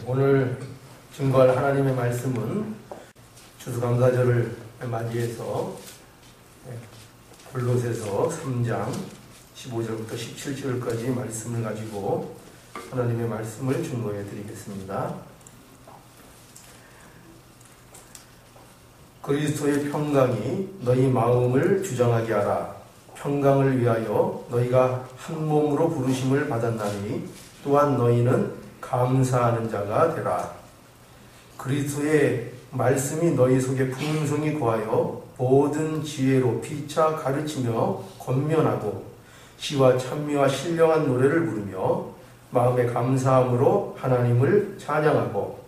오늘 증거할 하나님의 말씀은 추수감사절을 맞이해서 골로새서 3장 15절부터 17절까지 말씀을 가지고 하나님의 말씀을 증거해 드리겠습니다. 그리스도의 평강이 너희 마음을 주장하게 하라. 평강을 위하여 너희가 한 몸으로 부르심을 받았나니 또한 너희는 감사하는 자가 되라. 그리스도의 말씀이 너희 속에 풍성히 거하여 모든 지혜로 피차 가르치며 권면하고 시와 찬미와 신령한 노래를 부르며 마음의 감사함으로 하나님을 찬양하고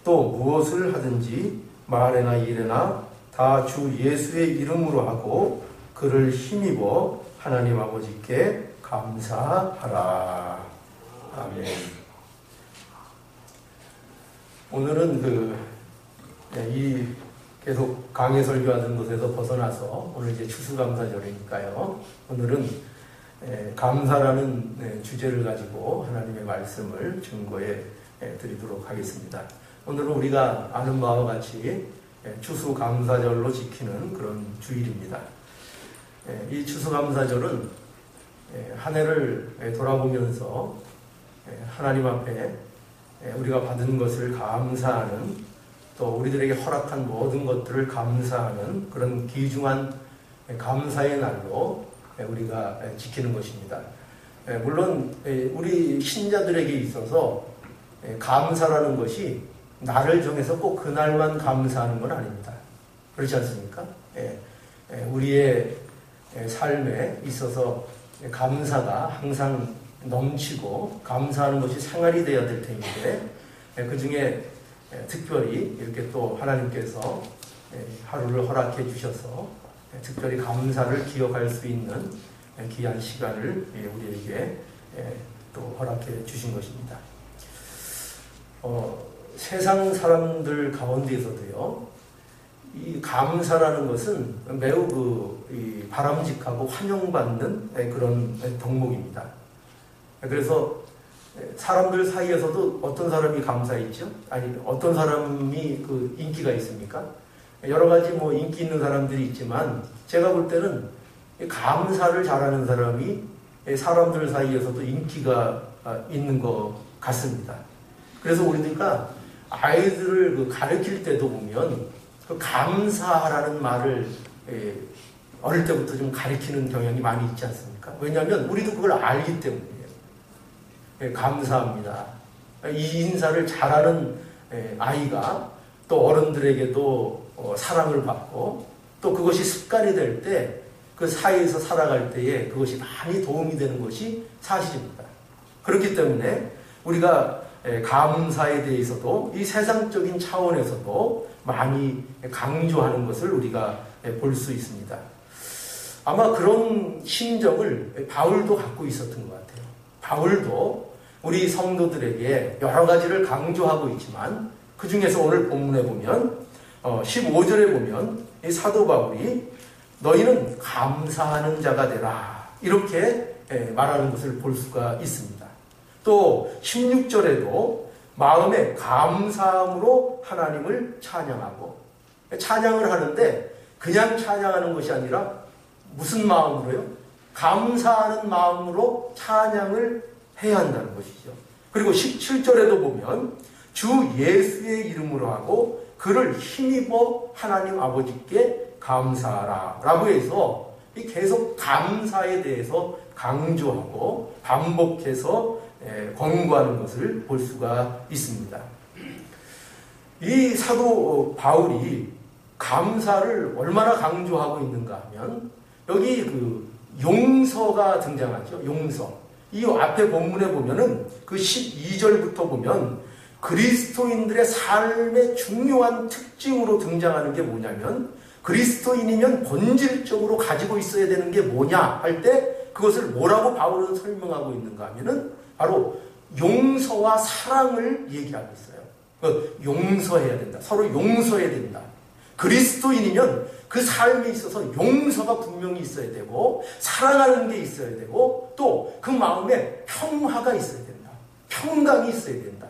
또 무엇을 하든지 말에나 일에나 다 주 예수의 이름으로 하고 그를 힘입어 하나님 아버지께 감사하라. 아멘. 오늘은 계속 강해 설교하던 곳에서 벗어나서 오늘 이제 추수감사절이니까요. 오늘은 감사라는 주제를 가지고 하나님의 말씀을 증거해 드리도록 하겠습니다. 오늘은 우리가 아는 바와 같이 추수감사절로 지키는 그런 주일입니다. 이 추수감사절은 한 해를 돌아보면서 하나님 앞에 우리가 받은 것을 감사하는, 또 우리들에게 허락한 모든 것들을 감사하는 그런 귀중한 감사의 날로 우리가 지키는 것입니다. 물론 우리 신자들에게 있어서 감사라는 것이 날을 정해서 꼭 그날만 감사하는 건 아닙니다. 그렇지 않습니까? 우리의 삶에 있어서 감사가 항상 넘치고 감사하는 것이 생활이 되어야 될 텐데, 그 중에 특별히 이렇게 또 하나님께서 하루를 허락해 주셔서 특별히 감사를 기억할 수 있는 귀한 시간을 우리에게 또 허락해 주신 것입니다. 세상 사람들 가운데서도요, 이 감사라는 것은 매우 바람직하고 환영받는 그런 덕목입니다. 그래서 사람들 사이에서도 어떤 사람이 감사했죠? 아니, 어떤 사람이 인기가 있습니까? 여러 가지 인기 있는 사람들이 있지만, 제가 볼 때는 감사를 잘하는 사람이 사람들 사이에서도 인기가 있는 것 같습니다. 그래서 우리가 아이들을 가르칠 때도 보면 감사하라는 말을 어릴 때부터 좀 가르치는 경향이 많이 있지 않습니까? 왜냐하면 우리도 그걸 알기 때문이에요. 감사합니다. 이 인사를 잘하는 아이가 또 어른들에게도 사랑을 받고, 또 그것이 습관이 될 때 그 사이에서 살아갈 때에 그것이 많이 도움이 되는 것이 사실입니다. 그렇기 때문에 우리가 감사에 대해서도 이 세상적인 차원에서도 많이 강조하는 것을 우리가 볼 수 있습니다. 아마 그런 심정을 바울도 갖고 있었던 것 같아요. 바울도 우리 성도들에게 여러 가지를 강조하고 있지만, 그 중에서 오늘 본문에 보면 15절에 보면 이 사도 바울이 너희는 감사하는 자가 되라, 이렇게 말하는 것을 볼 수가 있습니다. 또 16절에도 마음의 감사함으로 하나님을 찬양하고, 찬양을 하는데 그냥 찬양하는 것이 아니라 무슨 마음으로요? 감사하는 마음으로 찬양을 해야 한다는 것이죠. 그리고 17절에도 보면 주 예수의 이름으로 하고 그를 힘입어 하나님 아버지께 감사하라 라고 해서 계속 감사에 대해서 강조하고 반복해서 권고하는 것을 볼 수가 있습니다. 이 사도 바울이 감사를 얼마나 강조하고 있는가 하면, 여기 용서가 등장하죠. 용서. 이 앞에 본문에 보면은 12절부터 보면 그리스도인들의 삶의 중요한 특징으로 등장하는 게 뭐냐면, 그리스도인이면 본질적으로 가지고 있어야 되는 게 뭐냐 할 때 그것을 뭐라고 바울은 설명하고 있는가 하면은 바로 용서와 사랑을 얘기하고 있어요. 용서해야 된다. 서로 용서해야 된다. 그리스도인이면 그 삶에 있어서 용서가 분명히 있어야 되고, 사랑하는 게 있어야 되고, 또 그 마음에 평화가 있어야 된다. 평강이 있어야 된다.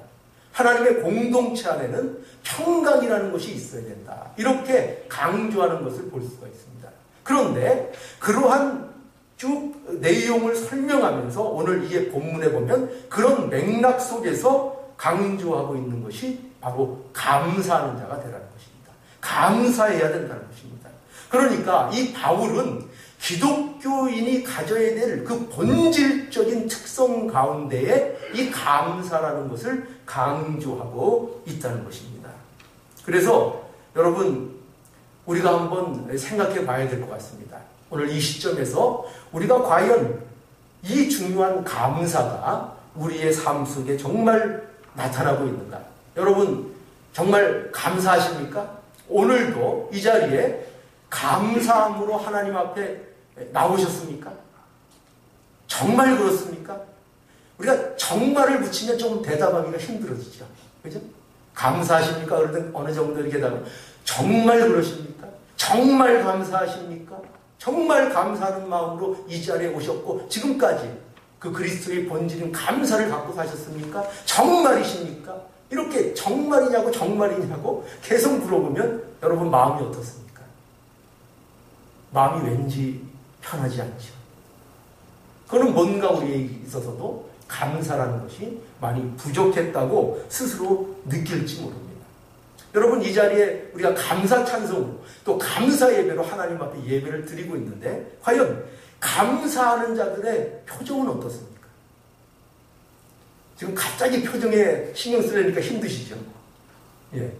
하나님의 공동체 안에는 평강이라는 것이 있어야 된다. 이렇게 강조하는 것을 볼 수가 있습니다. 그런데 그러한 쭉 내용을 설명하면서 오늘 이 본문에 보면 그런 맥락 속에서 강조하고 있는 것이 바로 감사하는 자가 되라는 것입니다. 감사해야 된다는 것입니다. 그러니까 이 바울은 기독교인이 가져야 될 그 본질적인 특성 가운데에 이 감사라는 것을 강조하고 있다는 것입니다. 그래서 여러분, 우리가 한번 생각해 봐야 될 것 같습니다. 오늘 이 시점에서 우리가 과연 이 중요한 감사가 우리의 삶 속에 정말 나타나고 있는가? 여러분, 정말 감사하십니까? 오늘도 이 자리에 감사함으로 하나님 앞에 나오셨습니까? 정말 그렇습니까? 우리가 정말을 붙이면 좀 대답하기가 힘들어지죠. 그죠? 감사하십니까? 그러든 어느 정도 이렇게 답하면 정말 그러십니까? 정말 감사하십니까? 정말 감사하는 마음으로 이 자리에 오셨고 지금까지 그 그리스도의 본질인 감사를 갖고 사셨습니까? 정말이십니까? 이렇게 정말이냐고 계속 물어보면 여러분 마음이 어떻습니까? 마음이 왠지 편하지 않죠. 그거는 뭔가 우리에게 있어서도 감사라는 것이 많이 부족했다고 스스로 느낄지 모릅니다. 여러분, 이 자리에 우리가 감사 찬송으로 또 감사 예배로 하나님 앞에 예배를 드리고 있는데 과연 감사하는 자들의 표정은 어떻습니까? 지금 갑자기 표정에 신경 쓰려니까 힘드시죠? 예.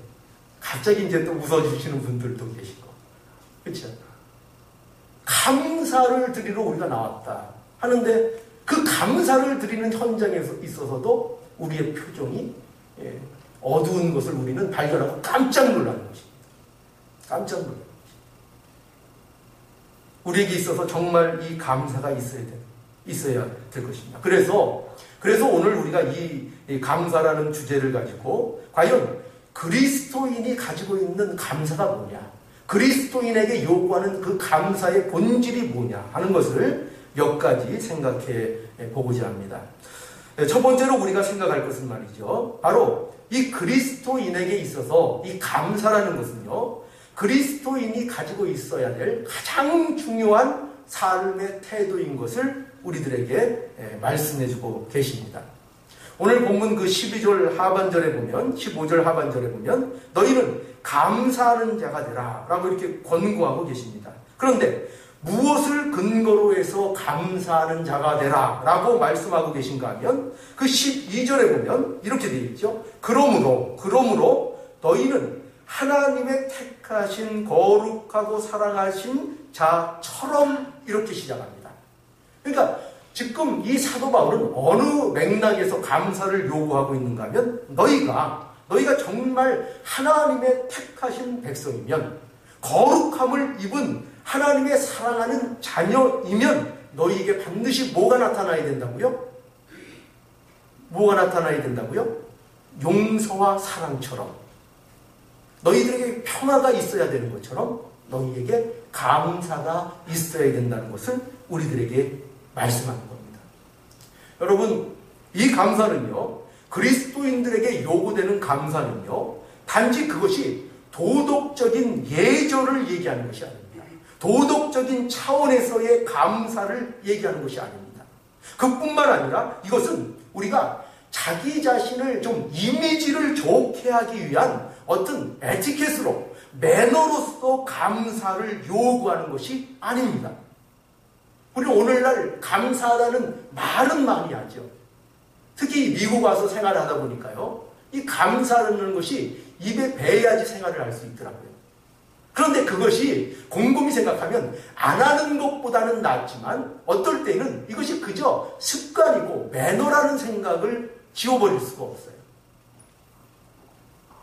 갑자기 이제 또 웃어주시는 분들도 계시고. 그렇죠? 감사를 드리러 우리가 나왔다 하는데 그 감사를 드리는 현장에 있어서도 우리의 표정이 어두운 것을 우리는 발견하고 깜짝 놀라는 것입니다. 깜짝 놀라는 것입니다. 우리에게 있어서 정말 이 감사가 있어야 될 것입니다. 그래서 오늘 우리가 이 감사라는 주제를 가지고 과연 그리스도인이 가지고 있는 감사가 뭐냐, 그리스도인에게 요구하는 그 감사의 본질이 뭐냐 하는 것을 몇 가지 생각해 보고자 합니다. 첫 번째로 우리가 생각할 것은 말이죠, 바로 이 그리스도인에게 있어서 이 감사라는 것은요, 그리스도인이 가지고 있어야 될 가장 중요한 삶의 태도인 것을 우리들에게 말씀해주고 계십니다. 오늘 본문 그 12절 하반절에 보면, 15절 하반절에 보면 너희는 감사하는 자가 되라 라고 이렇게 권고하고 계십니다. 그런데 무엇을 근거로 해서 감사하는 자가 되라 라고 말씀하고 계신가 하면 그 12절에 보면 이렇게 되어 있죠. 그러므로 너희는 하나님의 택하신 거룩하고 사랑하신 자처럼, 이렇게 시작합니다. 그러니까 지금 이 사도 바울은 어느 맥락에서 감사를 요구하고 있는가 하면 너희가 정말 하나님의 택하신 백성이면, 거룩함을 입은 하나님의 사랑하는 자녀이면 너희에게 반드시 뭐가 나타나야 된다고요? 뭐가 나타나야 된다고요? 용서와 사랑처럼, 너희들에게 평화가 있어야 되는 것처럼 너희에게 감사가 있어야 된다는 것을 우리들에게 말씀하는 겁니다. 여러분, 이 감사는요, 그리스도인들에게 요구되는 감사는요, 단지 그것이 도덕적인 예절을 얘기하는 것이 아닙니다. 도덕적인 차원에서의 감사를 얘기하는 것이 아닙니다. 그뿐만 아니라 이것은 우리가 자기 자신을 좀 이미지를 좋게 하기 위한 어떤 에티켓으로, 매너로서 감사를 요구하는 것이 아닙니다. 우리는 오늘날 감사하다는 말은 많이 하죠. 특히 미국 와서 생활을 하다 보니까요, 이 감사라는 것이 입에 배야지 생활을 할 수 있더라고요. 그런데 그것이 곰곰이 생각하면 안 하는 것보다는 낫지만 어떨 때는 이것이 그저 습관이고 매너라는 생각을 지워버릴 수가 없어요.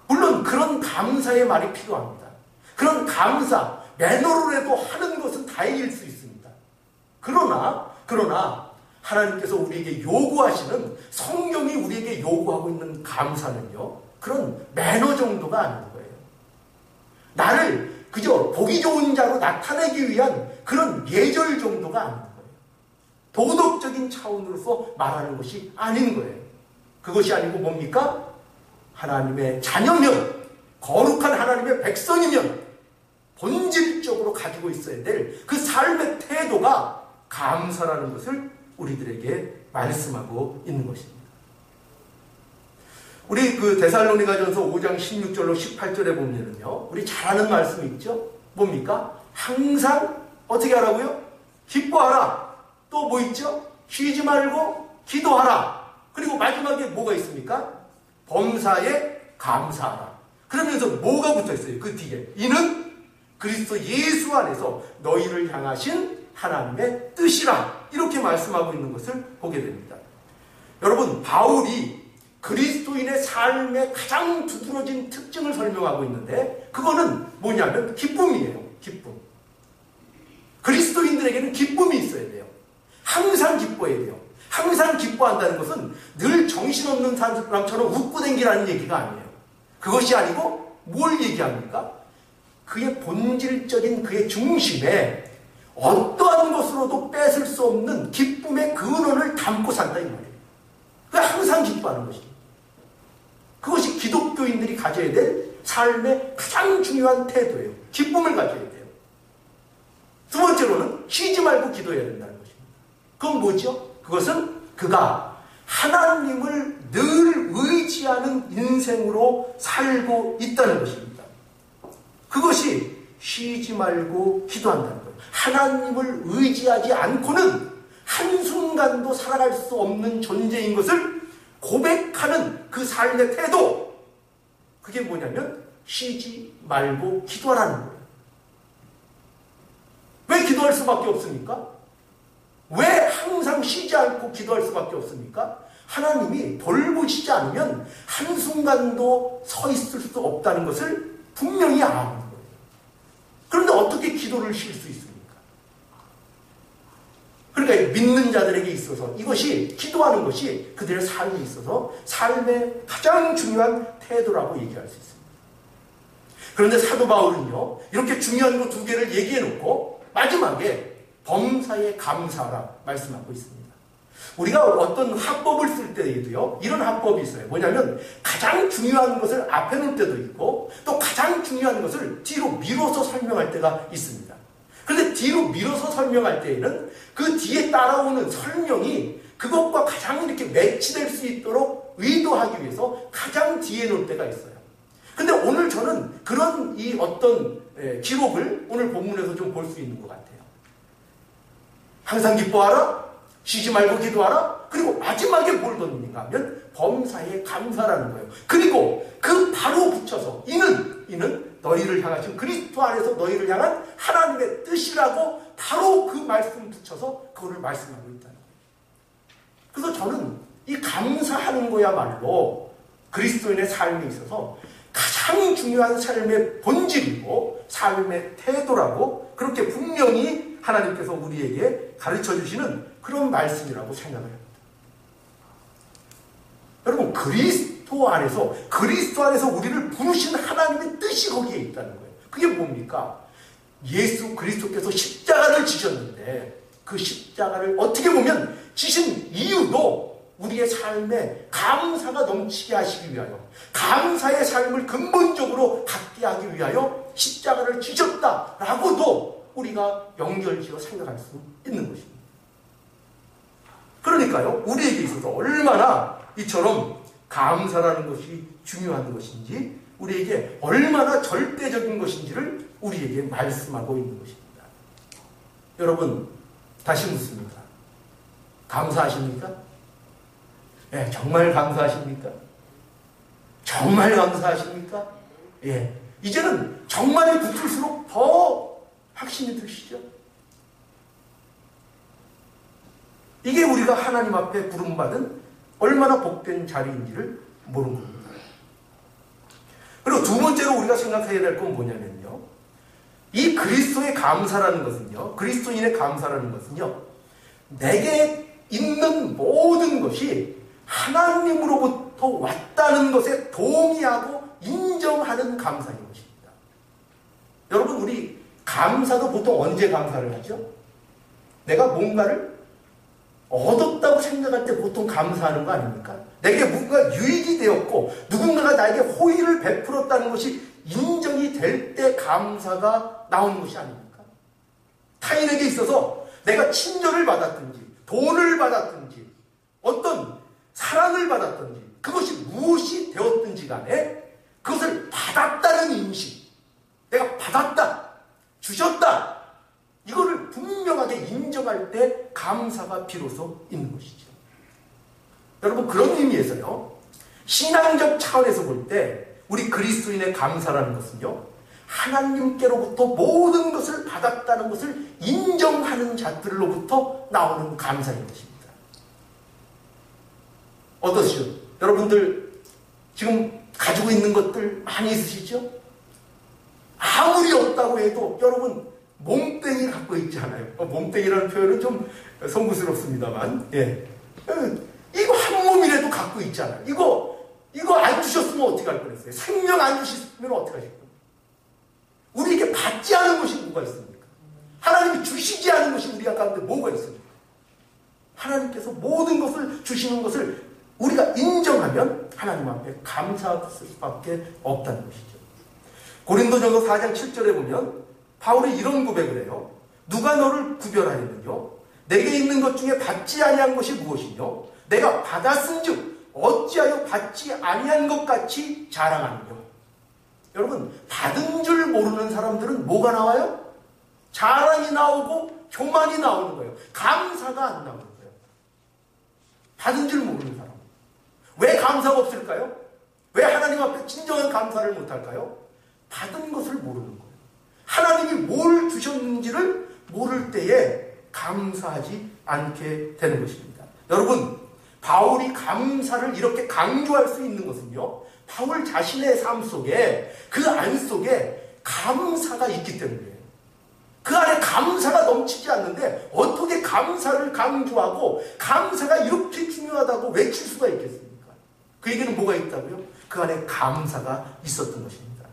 물론 그런 감사의 말이 필요합니다. 그런 감사, 매너로라도 하는 것은 다행일 수 있습니다. 그러나 하나님께서 우리에게 요구하시는, 성경이 우리에게 요구하고 있는 감사는요, 그런 매너 정도가 아닌 거예요. 나를 그저 보기 좋은 자로 나타내기 위한 그런 예절 정도가 아닌 거예요. 도덕적인 차원으로서 말하는 것이 아닌 거예요. 그것이 아니고 뭡니까? 하나님의 자녀면, 거룩한 하나님의 백성이면 본질적으로 가지고 있어야 될 그 삶의 태도가 감사라는 것을 우리들에게 말씀하고 있는 것입니다. 우리 그 데살로니가전서 5장 16절로 18절에 보면은요, 우리 잘 아는 말씀이 있죠? 뭡니까? 항상 어떻게 하라고요? 기뻐하라. 또 뭐 있죠? 쉬지 말고 기도하라. 그리고 마지막에 뭐가 있습니까? 범사에 감사하라. 그러면서 뭐가 붙어 있어요? 그 뒤에. 이는 그리스도 예수 안에서 너희를 향하신 하나님의 뜻이라. 이렇게 말씀하고 있는 것을 보게 됩니다. 여러분, 바울이 그리스도인의 삶의 가장 두드러진 특징을 설명하고 있는데, 그거는 뭐냐면 기쁨이에요. 기쁨. 그리스도인들에게는 기쁨이 있어야 돼요. 항상 기뻐야 돼요. 항상 기뻐한다는 것은 늘 정신없는 사람처럼 웃고 댕기라는 얘기가 아니에요. 그것이 아니고 뭘 얘기합니까? 그의 본질적인 그의 중심에 어떠한 것으로도 뺏을 수 없는 기쁨의 근원을 담고 산다 이 말이에요. 그러니까 항상 기뻐하는 것입니다. 그것이 기독교인들이 가져야 될 삶의 가장 중요한 태도예요. 기쁨을 가져야 돼요. 두 번째로는 쉬지 말고 기도해야 된다는 것입니다. 그건 뭐죠? 그것은 그가 하나님을 늘 의지하는 인생으로 살고 있다는 것입니다. 그것이 쉬지 말고 기도한다는 거예요. 하나님을 의지하지 않고는 한순간도 살아갈 수 없는 존재인 것을 고백하는 그 삶의 태도, 그게 뭐냐면 쉬지 말고 기도하라는 거예요. 왜 기도할 수밖에 없습니까? 왜 항상 쉬지 않고 기도할 수밖에 없습니까? 하나님이 돌보시지 않으면 한순간도 서 있을 수 없다는 것을 분명히 아는 거예요. 그런데 어떻게 기도를 쉴 수 있습니까? 그러니까 믿는 자들에게 있어서 이것이, 기도하는 것이 그들의 삶에 있어서 삶의 가장 중요한 태도라고 얘기할 수 있습니다. 그런데 사도 바울은요, 이렇게 중요한 거 두 개를 얘기해 놓고 마지막에 범사에 감사하라 말씀하고 있습니다. 우리가 어떤 화법을 쓸 때에도요, 이런 화법이 있어요. 뭐냐면 가장 중요한 것을 앞에 놓을 때도 있고, 또 가장 중요한 것을 뒤로 밀어서 설명할 때가 있습니다. 그런데 뒤로 밀어서 설명할 때에는 그 뒤에 따라오는 설명이 그것과 가장 이렇게 매치될 수 있도록 의도하기 위해서 가장 뒤에 놓을 때가 있어요. 근데 오늘 저는 그런 이 어떤 기록을 오늘 본문에서 좀 볼 수 있는 것 같아요. 항상 기뻐하라, 쉬지 말고 기도하라, 그리고 마지막에 뭘 덧는가 하면 범사에 감사라는 거예요. 그리고 그 바로 붙여서 이는 너희를 향하신 그리스도 안에서 너희를 향한 하나님의 뜻이라고 바로 그 말씀 붙여서 그거를 말씀하고 있다는 거예요. 그래서 저는 이 감사하는 거야말로 그리스도인의 삶에 있어서 가장 중요한 삶의 본질이고 삶의 태도라고 그렇게 분명히 하나님께서 우리에게 가르쳐 주시는 그런 말씀이라고 생각을 합니다. 여러분, 그리스도 안에서 우리를 부르신 하나님의 뜻이 거기에 있다는 거예요. 그게 뭡니까? 예수 그리스도께서 십자가를 지셨는데 그 십자가를 어떻게 보면 지신 이유도 우리의 삶에 감사가 넘치게 하시기 위하여, 감사의 삶을 근본적으로 갖게 하기 위하여 십자가를 지셨다라고도 우리가 연결지어 생각할 수 있는 것입니다. 그러니까요, 우리에게 있어서 얼마나 이처럼 감사라는 것이 중요한 것인지, 우리에게 얼마나 절대적인 것인지를 우리에게 말씀하고 있는 것입니다. 여러분, 다시 묻습니다. 감사하십니까? 예, 정말 감사하십니까? 정말 감사하십니까? 예, 이제는 정말이 붙을수록 더 확신이 드시죠? 이게 우리가 하나님 앞에 부름받은 얼마나 복된 자리인지를 모르는 겁니다. 그리고 두 번째로 우리가 생각해야 될 건 뭐냐면요, 이 그리스도의 감사라는 것은요, 그리스도인의 감사라는 것은요, 내게 있는 모든 것이 하나님으로부터 왔다는 것에 동의하고 인정하는 감사인 것입니다. 여러분, 우리 감사도 보통 언제 감사를 하죠? 내가 뭔가를 얻었다고 생각할 때 보통 감사하는 거 아닙니까? 내게 뭔가 유익이 되었고 누군가가 나에게 호의를 베풀었다는 것이 인정이 될 때 감사가 나오는 것이 아닙니까? 타인에게 있어서 내가 친절을 받았든지 돈을 받았든지 어떤 사랑을 받았든지 그것이 무엇이 되었든지 간에 그것을 받았다는 인식, 내가 받았다, 주셨다, 이거를 분명하게 인정할 때 감사가 비로소 있는 것이죠. 여러분, 그런 의미에서요, 신앙적 차원에서 볼 때 우리 그리스도인의 감사라는 것은요, 하나님께로부터 모든 것을 받았다는 것을 인정하는 자들로부터 나오는 감사인 것입니다. 어떠시죠? 여러분들 지금 가지고 있는 것들 많이 있으시죠? 아무리 없다고 해도 여러분 몸뚱이 갖고 있지 않아요? 몸뚱이라는 표현은 좀 송구스럽습니다만, 예. 이거 한 몸이라도 갖고 있잖아요. 이거 안 주셨으면 어떻게 할 뻔했어요? 생명 안 주셨으면 어떻게 하실 겁니까? 우리에게 받지 않은 것이 뭐가 있습니까? 하나님이 주시지 않은 것이 우리 가운데 뭐가 있습니까? 하나님께서 모든 것을 주시는 것을 우리가 인정하면 하나님 앞에 감사할 수밖에 없다는 것이죠. 고린도전서 4장 7절에 보면 바울이 이런 고백을 해요. 누가 너를 구별하였느뇨? 내게 있는 것 중에 받지 아니한 것이 무엇이뇨? 내가 받았은즉 어찌하여 받지 아니한 것 같이 자랑하느뇨? 여러분, 받은 줄 모르는 사람들은 뭐가 나와요? 자랑이 나오고 교만이 나오는 거예요. 감사가 안 나오는 거예요. 받은 줄 모르는 사람. 왜 감사가 없을까요? 왜 하나님 앞에 진정한 감사를 못할까요? 받은 것을 모르는 거예요. 하나님이 뭘 주셨는지를 모를 때에 감사하지 않게 되는 것입니다. 여러분, 바울이 감사를 이렇게 강조할 수 있는 것은요, 바울 자신의 삶 속에, 그 안 속에 감사가 있기 때문이에요. 그 안에 감사가 넘치지 않는데 어떻게 감사를 강조하고 감사가 이렇게 중요하다고 외칠 수가 있겠습니까? 그 얘기는 뭐가 있다고요? 그 안에 감사가 있었던 것입니다.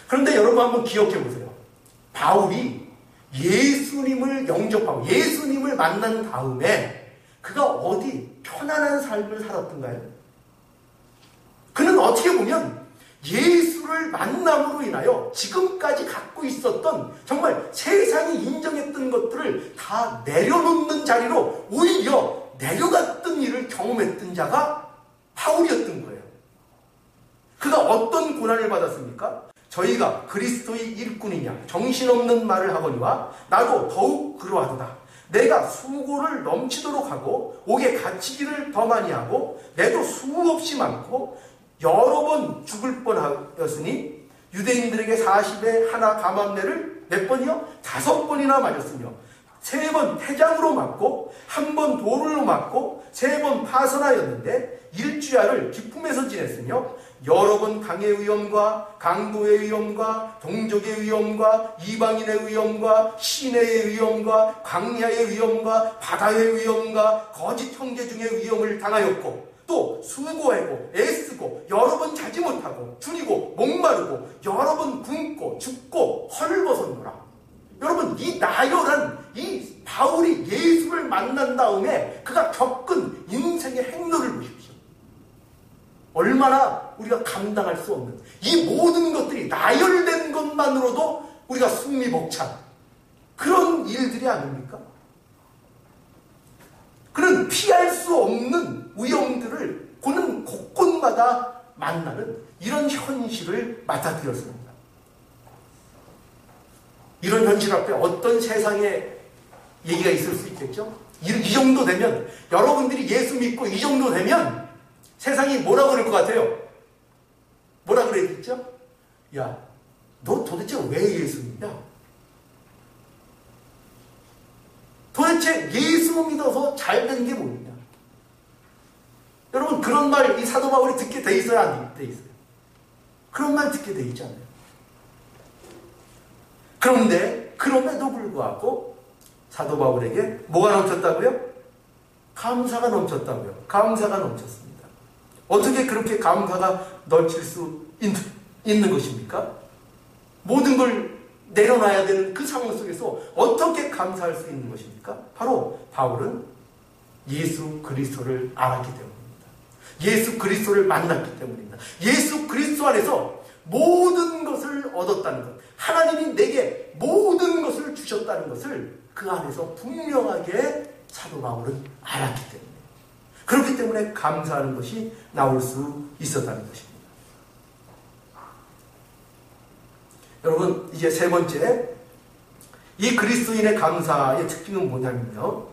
그런데 여러분 한번 기억해 보세요. 바울이 예수님을 영접하고 예수님을 만난 다음에 그가 어디 편안한 삶을 살았던가요? 그는 어떻게 보면 예수를 만남으로 인하여 지금까지 갖고 있었던 정말 세상이 인정했던 것들을 다 내려놓는 자리로 오히려 내려갔던 일을 경험했던 자가 바울이었던 거예요. 그가 어떤 고난을 받았습니까? 저희가 그리스도의 일꾼이냐 정신없는 말을 하거니와 나도 더욱 그러하도다. 내가 수고를 넘치도록 하고 옥에 갇히기를 더 많이 하고 내도 수없이 많고 여러 번 죽을 뻔하였으니 유대인들에게 40에 하나 감암내를 몇 번이요? 5번이나 맞았으며 3번 태장으로 맞고 1번 돌로 맞고 3번 파선하였는데 일주야를 기품에서 지냈으며 여러 번 강의 위험과 강도의 위험과 동족의 위험과 이방인의 위험과 시내의 위험과 광야의 위험과 바다의 위험과 거짓 형제 중의 위험을 당하였고 또 수고하고 애쓰고 여러 번 자지 못하고 줄이고 목마르고 여러 번 굶고 죽고 헐벗었노라. 여러분, 이 나열한 이 바울이 예수를 만난 다음에 그가 겪은 인생의 행로를 보십시오. 얼마나 우리가 감당할 수 없는 이 모든 것들이 나열된 것만으로도 우리가 숨이 벅찬 그런 일들이 아닙니까? 그는 피할 수 없는 위험들을 그는 곳곳마다 만나는 이런 현실을 맞아들였습니다. 이런 현실 앞에 어떤 세상의 얘기가 있을 수 있겠죠? 이 정도 되면, 여러분들이 예수 믿고 이 정도 되면 세상이 뭐라 그럴 것 같아요? 뭐라 그랬겠죠? 야, 너 도대체 왜 예수 믿냐? 도대체 예수 믿어서 잘 된 게 뭐냐? 여러분, 그런 말 이 사도 바울이 듣게 돼 있어요? 안 돼 있어요? 그런 말 듣게 돼 있잖아요. 그런데 그럼에도 불구하고 사도 바울에게 뭐가 넘쳤다고요? 감사가 넘쳤다고요. 감사가 넘쳤습니다. 어떻게 그렇게 감사가 넘칠 수 있는 것입니까? 모든 걸 내려놔야 되는 그 상황 속에서 어떻게 감사할 수 있는 것입니까? 바로 바울은 예수 그리스도를 알았기 때문입니다. 예수 그리스도를 만났기 때문입니다. 예수 그리스도 안에서 모든 것을 얻었다는 것, 하나님이 내게 모든 것을 주셨다는 것을 그 안에서 분명하게 사도 바울은 알았기 때문에, 그렇기 때문에 감사하는 것이 나올 수 있었다는 것입니다. 여러분, 이제 세 번째, 이 그리스도인의 감사의 특징은 뭐냐면요,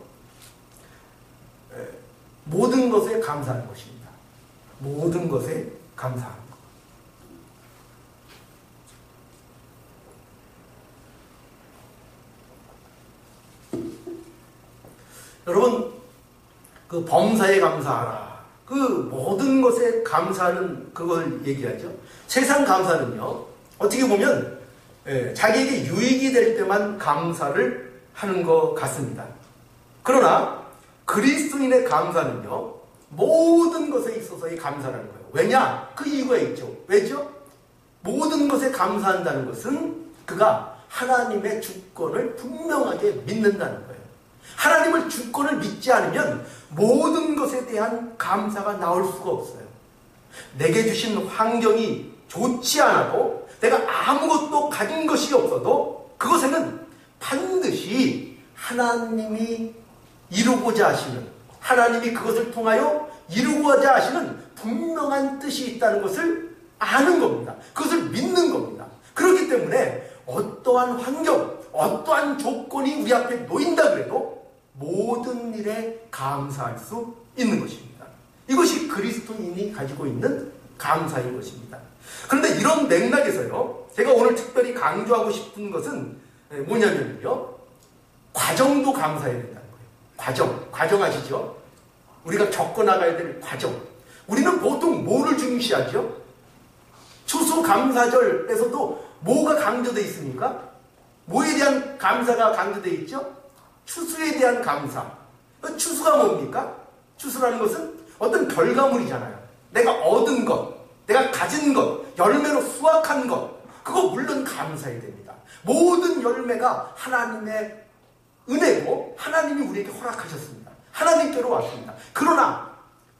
모든 것에 감사하는 것입니다. 모든 것에 감사하는 것. 여러분, 그 범사에 감사하라, 그 모든 것에 감사하는 그걸 얘기하죠. 세상 감사는요, 어떻게 보면 자기에게 유익이 될 때만 감사를 하는 것 같습니다. 그러나 그리스도인의 감사는요, 모든 것에 있어서의 감사라는 거예요. 왜냐? 그 이유가 있죠. 왜죠? 모든 것에 감사한다는 것은 그가 하나님의 주권을 분명하게 믿는다는 거예요. 하나님을 주권을 믿지 않으면 모든 것에 대한 감사가 나올 수가 없어요. 내게 주신 환경이 좋지 않아도, 내가 아무것도 가진 것이 없어도 그것에는 반드시 하나님이 이루고자 하시는, 하나님이 그것을 통하여 이루고자 하시는 분명한 뜻이 있다는 것을 아는 겁니다. 그것을 믿는 겁니다. 그렇기 때문에 어떠한 환경, 어떠한 조건이 우리 앞에 놓인다 그래도 모든 일에 감사할 수 있는 것입니다. 이것이 그리스도인이 가지고 있는 감사인 것입니다. 그런데 이런 맥락에서요, 제가 오늘 특별히 강조하고 싶은 것은 뭐냐면요, 과정도 감사해야 된다는 거예요. 과정 아시죠? 우리가 겪어나가야 될 과정. 우리는 보통 뭐를 중시하죠? 추수감사절에서도 뭐가 강조되어 있습니까? 뭐에 대한 감사가 강조되어 있죠? 추수에 대한 감사. 추수가 뭡니까? 추수라는 것은 어떤 결과물이잖아요. 내가 얻은 것, 내가 가진 것, 열매로 수확한 것, 그거 물론 감사해야 됩니다. 모든 열매가 하나님의 은혜고 하나님이 우리에게 허락하셨습니다. 하나님께로 왔습니다. 그러나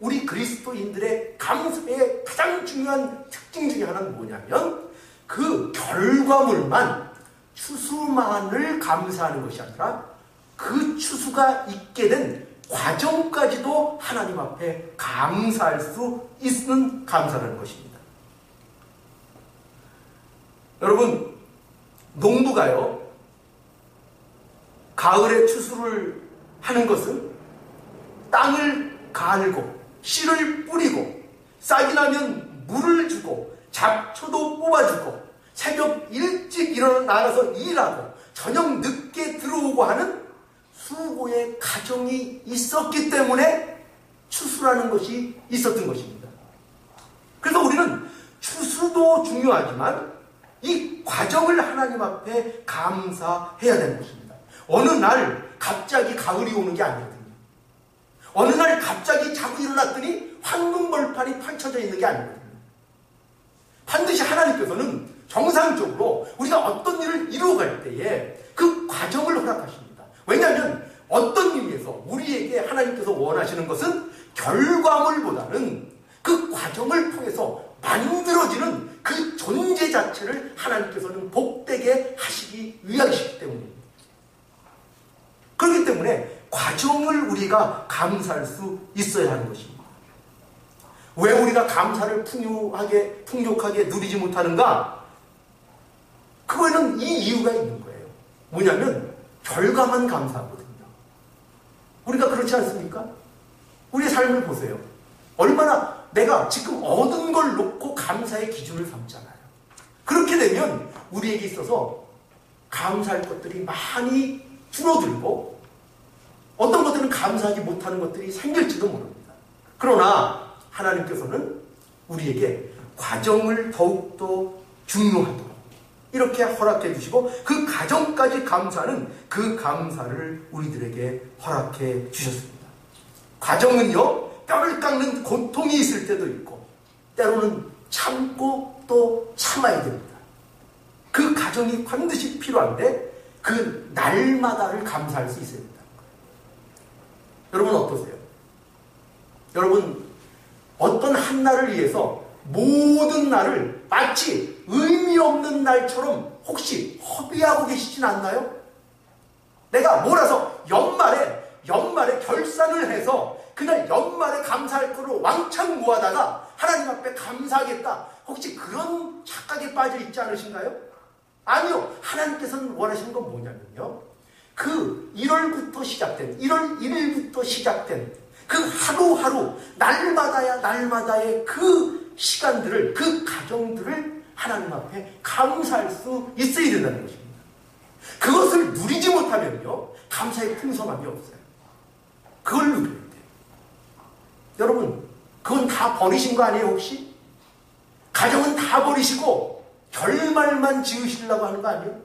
우리 그리스도인들의 감사의 가장 중요한 특징 중에 하나는 뭐냐면, 그 결과물만, 추수만을 감사하는 것이 아니라 그 추수가 있게 된 과정까지도 하나님 앞에 감사할 수 있는 감사라는 것입니다. 여러분, 농부가요, 가을에 추수를 하는 것은 땅을 갈고 씨를 뿌리고 싹이 나면 물을 주고 잡초도 뽑아주고 새벽 일찍 일어나서 일하고 저녁 늦게 들어오고 하는 수고의 과정이 있었기 때문에 추수라는 것이 있었던 것입니다. 그래서 우리는 추수도 중요하지만 이 과정을 하나님 앞에 감사해야 되는 것입니다. 어느 날 갑자기 가을이 오는 게 아니거든요. 어느 날 갑자기 자고 일어났더니 황금벌판이 펼쳐져 있는 게 아니거든요. 반드시 하나님께서는 정상적으로 우리가 어떤 일을 이루어갈 때에 그 과정을 허락하십니다. 왜냐하면 어떤 의미에서 우리에게 하나님께서 원하시는 것은 결과물보다는 그 과정을 통해서 만들어지는 그 존재 자체를 하나님께서는 복되게 하시기 위하시기 때문입니다. 그렇기 때문에 과정을 우리가 감사할 수 있어야 하는 것입니다. 왜 우리가 감사를 풍족하게 누리지 못하는가? 그거에는 이 이유가 있는 거예요. 뭐냐면 결과만 감사하거든요. 우리가 그렇지 않습니까? 우리의 삶을 보세요. 얼마나 내가 지금 얻은 걸 놓고 감사의 기준을 삼잖아요. 그렇게 되면 우리에게 있어서 감사할 것들이 많이 줄어들고 어떤 것들은 감사하지 못하는 것들이 생길지도 모릅니다. 그러나 하나님께서는 우리에게 과정을 더욱더 중요하도록 이렇게 허락해 주시고 그 과정까지 감사하는 그 감사를 우리들에게 허락해 주셨습니다. 과정은요, 뼈를 깎는 고통이 있을 때도 있고 때로는 참고 또 참아야 됩니다. 그 과정이 반드시 필요한데 그 날마다를 감사할 수 있어야 된다는 거예요. 여러분 어떠세요? 여러분, 어떤 한 날을 위해서 모든 날을 마치 의미 없는 날처럼 혹시 허비하고 계시진 않나요? 내가 몰아서 연말에 결산을 해서 그날 연말에 감사할 거로 왕창 모아다가 하나님 앞에 감사하겠다. 혹시 그런 착각에 빠져 있지 않으신가요? 아니요. 하나님께서는 원하시는 건 뭐냐면요. 그 1월 1일부터 시작된 그 하루하루 날마다의 그 시간들을, 그 가정들을 하나님 앞에 감사할 수 있어야 된다는 것입니다. 그것을 누리지 못하면요, 감사의 풍성함이 없어요. 그걸 누려야 돼요. 여러분, 그건 다 버리신 거 아니에요, 혹시? 가정은 다 버리시고 결말만 지으시려고 하는 거 아니에요?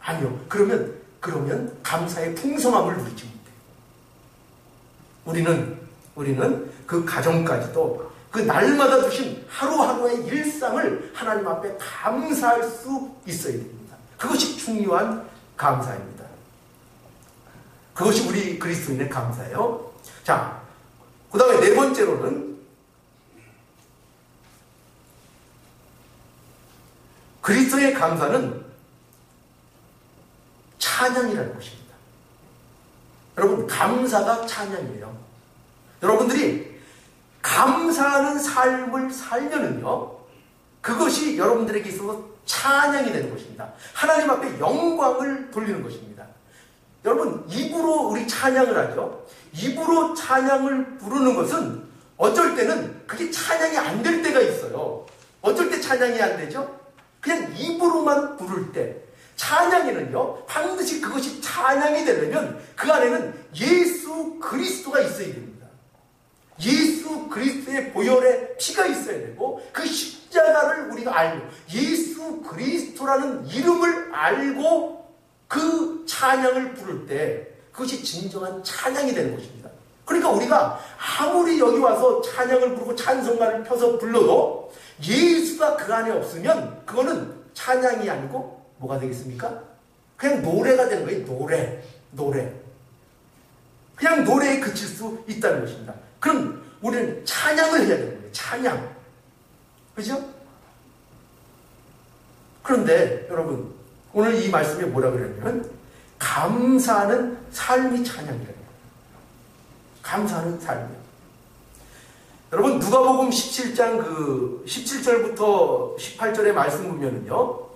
아니요. 그러면 감사의 풍성함을 누리지 못해요. 우리는 그 가정까지도 그 날마다 주신 하루하루의 일상을 하나님 앞에 감사할 수 있어야 됩니다. 그것이 중요한 감사입니다. 그것이 우리 그리스도인의 감사예요. 자, 그 다음에 네 번째로는 그리스도의 감사는 찬양이라는 것입니다. 여러분, 감사가 찬양이에요. 여러분들이 감사하는 삶을 살면은요, 그것이 여러분들에게 있어서 찬양이 되는 것입니다. 하나님 앞에 영광을 돌리는 것입니다. 여러분, 입으로 우리 찬양을 하죠. 입으로 찬양을 부르는 것은 어쩔 때는 그게 찬양이 안 될 때가 있어요. 어쩔 때 찬양이 안 되죠? 그냥 입으로만 부를 때. 찬양에는요, 반드시 그것이 찬양이 되려면 그 안에는 예수 그리스도가 있어야 됩니다. 예수 그리스도의 보혈의 피가 있어야 되고, 그 십자가를 우리가 알고 예수 그리스도라는 이름을 알고 그 찬양을 부를 때 그것이 진정한 찬양이 되는 것입니다. 그러니까 우리가 아무리 여기 와서 찬양을 부르고 찬송가를 펴서 불러도 예수가 그 안에 없으면 그거는 찬양이 아니고 뭐가 되겠습니까? 그냥 노래가 되는 거예요. 노래. 그냥 노래에 그칠 수 있다는 것입니다. 그럼 우리는 찬양을 해야 되는 거예요. 찬양. 그죠? 그런데 여러분, 오늘 이 말씀에 뭐라고 그러냐면 감사하는 삶이 찬양이래요. 감사하는 삶이요. 여러분, 누가복음 17장 17절부터 18절의 말씀 보면은요,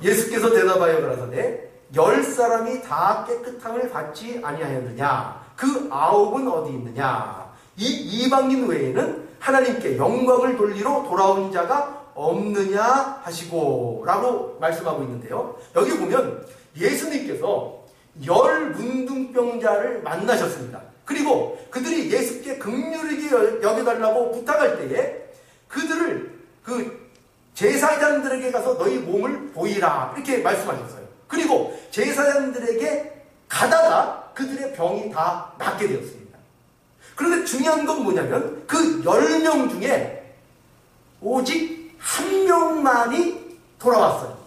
예수께서 대답하여 가라사대 10사람이 다 깨끗함을 받지 아니하였느냐? 그 9은 어디 있느냐? 이 이방인 외에는 하나님께 영광을 돌리러 돌아온 자가 없느냐 하시고 라고 말씀하고 있는데요. 여기 보면 예수님께서 10 문둥병자를 만나셨습니다. 그리고 그들이 예수께 긍휼하게 여겨달라고 부탁할 때에 그들을 그 제사장들에게 가서 너희 몸을 보이라 이렇게 말씀하셨어요. 그리고 제사장들에게 가다가 그들의 병이 다 낫게 되었습니다. 그런데 중요한 건 뭐냐면 그 10명 중에 오직 한 명만이 돌아왔어요.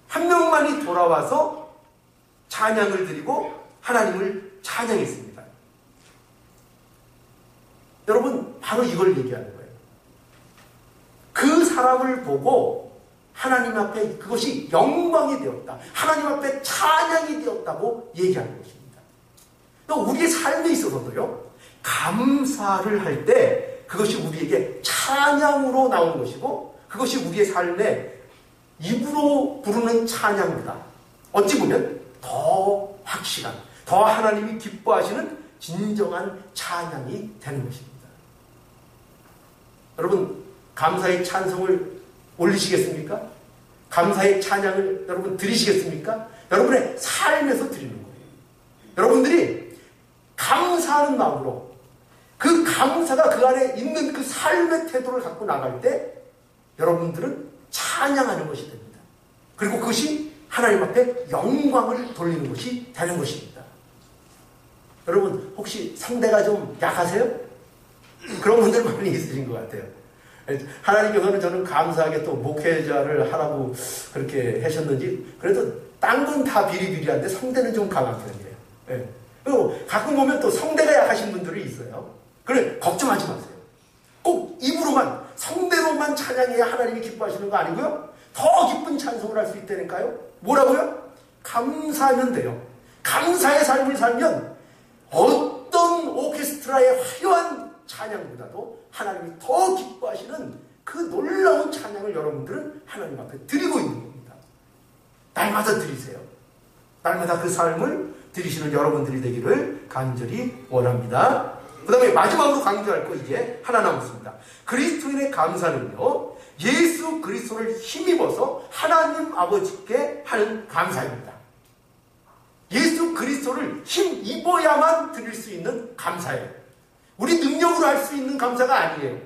한 명만이 돌아와서 찬양을 드리고 하나님을 찬양했습니다. 여러분, 바로 이걸 얘기하는 거예요. 그 사람을 보고 하나님 앞에 그것이 영광이 되었다. 하나님 앞에 찬양이 되었다고 얘기하는 것입니다. 또 우리의 삶에 있어서도요, 감사를 할 때 그것이 우리에게 찬양으로 나오는 것이고 그것이 우리의 삶에 입으로 부르는 찬양보다 어찌 보면 더 확실한, 더 하나님이 기뻐하시는 진정한 찬양이 되는 것입니다. 여러분, 감사의 찬송을 올리시겠습니까? 감사의 찬양을 여러분 드리시겠습니까? 여러분의 삶에서 드리는 거예요. 여러분들이 감사하는 마음으로 그 감사가 그 안에 있는 그 삶의 태도를 갖고 나갈 때 여러분들은 찬양하는 것이 됩니다. 그리고 그것이 하나님 앞에 영광을 돌리는 것이 되는 것입니다. 여러분, 혹시 상대가 좀 약하세요? 그런 분들 많이 있으신 것 같아요. 하나님께서는 저는 감사하게 또 목회자를 하라고 그렇게 하셨는지, 그래도 딴 건 다 비리비리한데 상대는 좀 강한 편이에요. 네. 그리고 가끔 보면 또 성대가 약하신 분들이 있어요. 그래, 걱정하지 마세요. 꼭 입으로만, 성대로만 찬양해야 하나님이 기뻐하시는 거 아니고요. 더 기쁜 찬송을 할 수 있다니까요. 뭐라고요? 감사하면 돼요. 감사의 삶을 살면 어떤 오케스트라의 화려한 찬양보다도 하나님이 더 기뻐하시는 그 놀라운 찬양을 여러분들은 하나님 앞에 드리고 있는 겁니다. 날마다 드리세요. 날마다 그 삶을 드리시는 여러분들이 되기를 간절히 원합니다. 그 다음에 마지막으로 강조할 거 이제 하나 남았습니다. 그리스도인의 감사는요, 예수 그리스도를 힘입어서 하나님 아버지께 하는 감사입니다. 예수 그리스도를 힘입어야만 드릴 수 있는 감사예요. 우리 능력으로 할 수 있는 감사가 아니에요.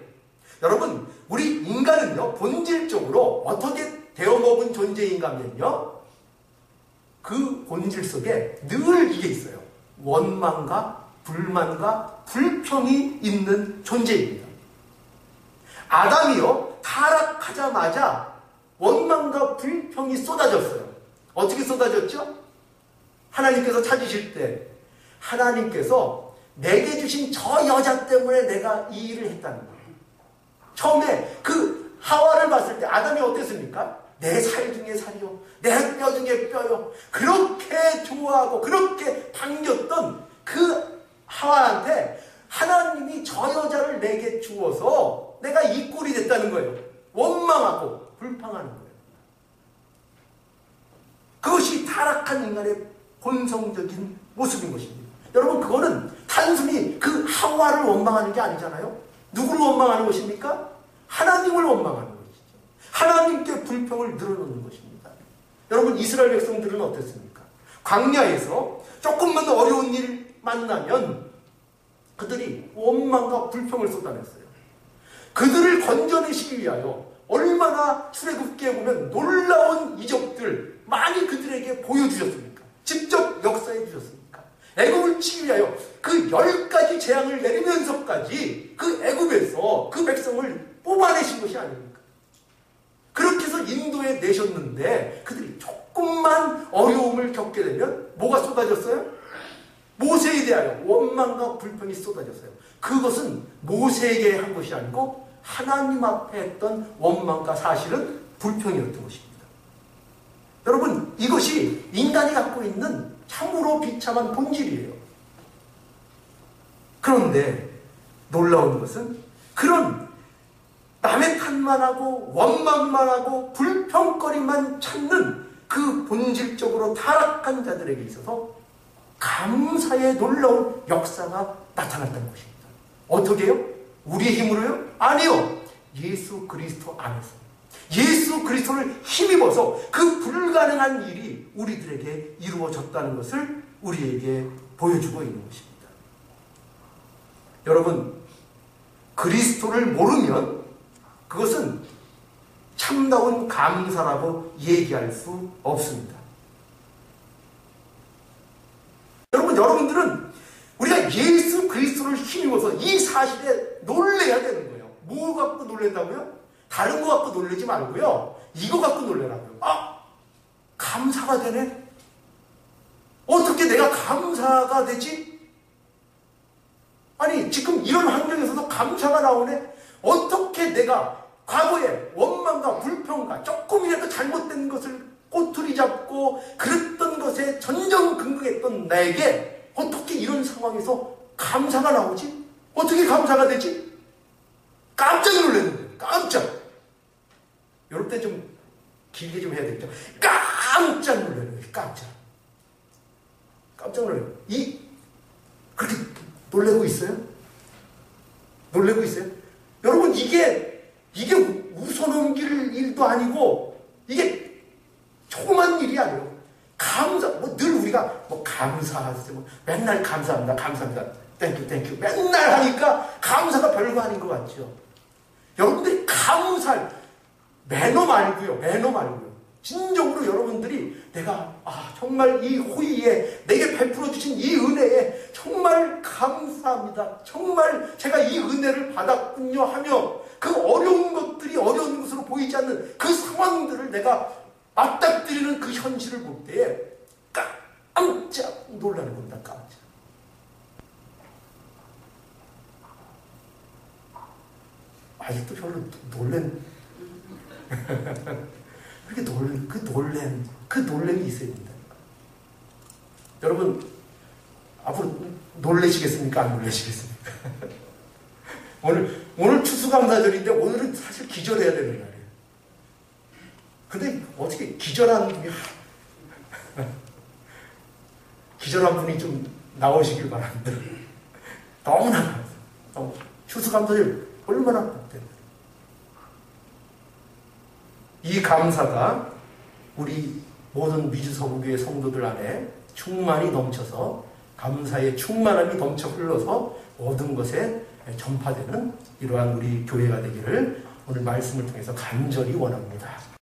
여러분, 우리 인간은요, 본질적으로 어떻게 되어먹은 존재인가면요, 그 본질 속에 늘 이게 있어요. 원망과 불만과 불평이 있는 존재입니다. 아담이요, 타락하자마자 원망과 불평이 쏟아졌어요. 어떻게 쏟아졌죠? 하나님께서 찾으실 때 하나님께서 내게 주신 저 여자 때문에 내가 이 일을 했다는 거예요. 처음에 그 하와를 봤을 때 아담이 어땠습니까? 내 살 중에 살이요, 내 뼈 중에 뼈요. 그렇게 좋아하고 그렇게 반겼던 그 하와한테 하나님이 저 여자를 내게 주어서 내가 이 꼴이 됐다는 거예요. 원망하고 불평하는 거예요. 그것이 타락한 인간의 본성적인 모습인 것입니다. 여러분, 그거는 단순히 그 하와를 원망하는 게 아니잖아요. 누구를 원망하는 것입니까? 하나님을 원망하는 것이죠. 하나님께 불평을 늘어놓는 것입니다. 여러분, 이스라엘 백성들은 어땠습니까? 광야에서 조금만 어려운 일 만나면 그들이 원망과 불평을 쏟아냈어요. 그들을 건져내시기 위하여 얼마나 출애굽기에 보면 놀라운 이적들 많이 그들에게 보여주셨습니까? 직접 역사해 주셨습니까? 애굽을 치기 위하여 그 10가지 재앙을 내리면서까지 그 애굽에서 그 백성을 뽑아내신 것이 아닙니까? 그렇게 해서 인도에 내셨는데 그들이 조금만 어려움을 겪게 되면 뭐가 쏟아졌어요? 모세에 대하여 원망과 불평이 쏟아졌어요. 그것은 모세에게 한 것이 아니고 하나님 앞에 했던 원망과 사실은 불평이었던 것입니다. 여러분, 이것이 인간이 갖고 있는 참으로 비참한 본질이에요. 그런데 놀라운 것은 그런 남의 탓만 하고 원망만 하고 불평거리만 찾는 그 본질적으로 타락한 자들에게 있어서 감사의 놀라운 역사가 나타났다는 것입니다. 어떻게 해요? 우리의 힘으로요? 아니요. 예수 그리스도 안에서. 예수 그리스도를 힘입어서 그 불가능한 일이 우리들에게 이루어졌다는 것을 우리에게 보여주고 있는 것입니다. 여러분, 그리스도를 모르면 그것은 참다운 감사라고 얘기할 수 없습니다. 여러분들은 우리가 예수 그리스도를 힘입어서 이 사실에 놀래야 되는 거예요. 뭐 갖고 놀란다고요? 다른 거 갖고 놀라지 말고요. 이거 갖고 놀라라고요. 아! 감사가 되네? 어떻게 내가 감사가 되지? 아니, 지금 이런 환경에서도 감사가 나오네? 어떻게 내가 과거에 원망과 불평과 조금이라도 잘못된 것을 꼬투리 잡고 그랬던 것에 전전긍긍했던 나에게 어떻게 이런 상황에서 감사가 나오지? 어떻게 감사가 되지? 깜짝 놀랐는데, 깜짝. 이럴 때 좀 길게 좀 해야 되겠죠. 깜짝 놀라는 거예요, 깜짝. 깜짝 놀라요. 그렇게 놀라고 있어요? 놀라고 있어요? 여러분, 이게 웃어넘길 일도 아니고, 이게 조그만 일이 아니에요. 늘 우리가 감사하세요. 맨날 감사합니다. 감사합니다. 땡큐. 맨날 하니까 감사가 별거 아닌 것 같죠. 여러분들이 감사할 매너 말고요. 진정으로 여러분들이 내가 정말 이 호의에 내게 베풀어 주신 이 은혜에 정말 감사합니다. 정말 제가 이 은혜를 받았군요 하며 그 어려운 것들이 어려운 것으로 보이지 않는 그 상황들을 내가 맞닥뜨리는 그 현실을 볼 때에 깜짝 놀라는 겁니다. 깜짝. 아직도 별로 그렇게 그 놀램이 있어야 된다. 여러분, 앞으로 놀래시겠습니까? 안 놀래시겠습니까? 오늘 추수감사절인데 오늘은 사실 기절해야 되는 날이에요. 근데 어떻게 기절한 분이 좀 나오시길 바랍니다. 너무나 추수감사절 얼마나 복된 이 감사가 우리 모든 미주서구교회 성도들 안에 충만히 넘쳐서 감사의 충만함이 넘쳐 흘러서 모든 것에 전파되는 이러한 우리 교회가 되기를 오늘 말씀을 통해서 간절히 원합니다.